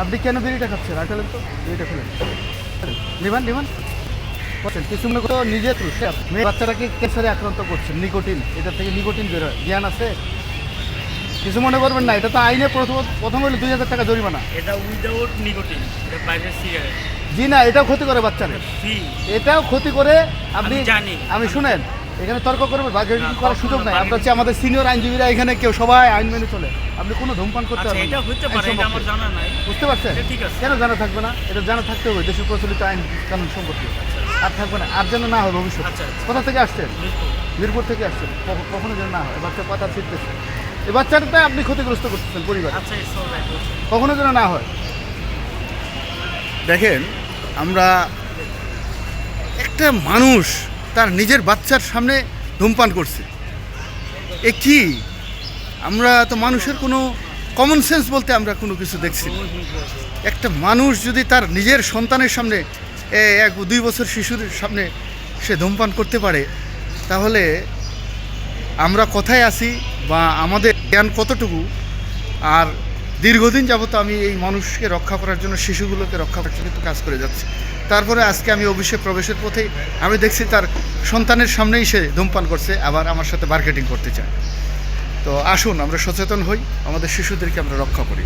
আপনি কেন বিড়িটা খাচ্ছেন? রাখলেন তো, বিড়িটা খুলেন। নিবান নিবান করছেন কিছু মনে করো নিজে মেয়ে বাচ্চাটাকে ক্যান্সারে আক্রান্ত করছেন, নিকোটিন, এটা থেকে নিকোটিন বের হয়, জ্ঞান আছে? কিছু মনে করবেন না, এটা তো আইনে প্রথম হলে 2000 টাকা জরিমানা। এটা উইদাউট নিকোটিন, এটা বাইরের সিগারেট। জি না, এটাও ক্ষতি করে বাচ্চাদের, ফ্রি। এটাও ক্ষতি করে। আপনি আমি জানি। আমি শুনেন, এখানে তর্ক করবেন বার্গেনিং না, করার কখনো সুযোগ নাই। bargaining- আপনার হচ্ছে আমাদের সিনিয়র আইনজীবীরা এখানে কেউ সবাই আইন মেনে চলে, আপনি কোনো ধূমপান করতে আচ্ছা, পারবেন এটা না হতে পারে, আইন এটা আমার সম্পর্কে। জানা নাই। বুঝতে পারছেন? এটা ঠিক আছে। কেন জানা থাকবে না? এটা জানা থাকতে হবে দেশের প্রচলিত আইন কানুন সম্পর্কে। আর থাকবে না, আর যেন না হয় ভবিষ্যৎ। আচ্ছা, আচ্ছা। কোথা থেকে আসছেন? মিরপুর। মিরপুর থেকে আসছেন, কখনো যেন না হয়। বাচ্চা পাতা ছিটতেছে, এই বাচ্চাটা আপনি ক্ষতিগ্রস্ত করতেছেন পরিবার, আচ্ছা, ইটস অলরাইট। কখনো যেন না হয়। দেখেন, আমরা একটা মানুষ তার নিজের বাচ্চার সামনে ধূমপান করছে, এ কি? আমরা তো মানুষের কোনো কমন সেন্স বলতে আমরা কোনো কিছু দেখছি না। একটা মানুষ যদি তার নিজের সন্তানের সামনে 1-2 বছর শিশুর সামনে সে ধূমপান করতে পারে, তাহলে আমরা কোথায় আছি বা আমাদের জ্ঞান কতটুকু? আর দীর্ঘদিন যাবত আমি এই মানুষকে রক্ষা করার জন্য, শিশুগুলোকে রক্ষা করার জন্য কাজ করে যাচ্ছি। তারপরে আজকে আমি অফিসে প্রবেশের পথেই আমি দেখছি তার সন্তানের সামনেই সে ধূমপান করছে, আবার আমার সাথে মার্কেটিং করতে চায়। তো আসুন আমরা সচেতন হই, আমাদের শিশুদেরকে আমরা রক্ষা করি।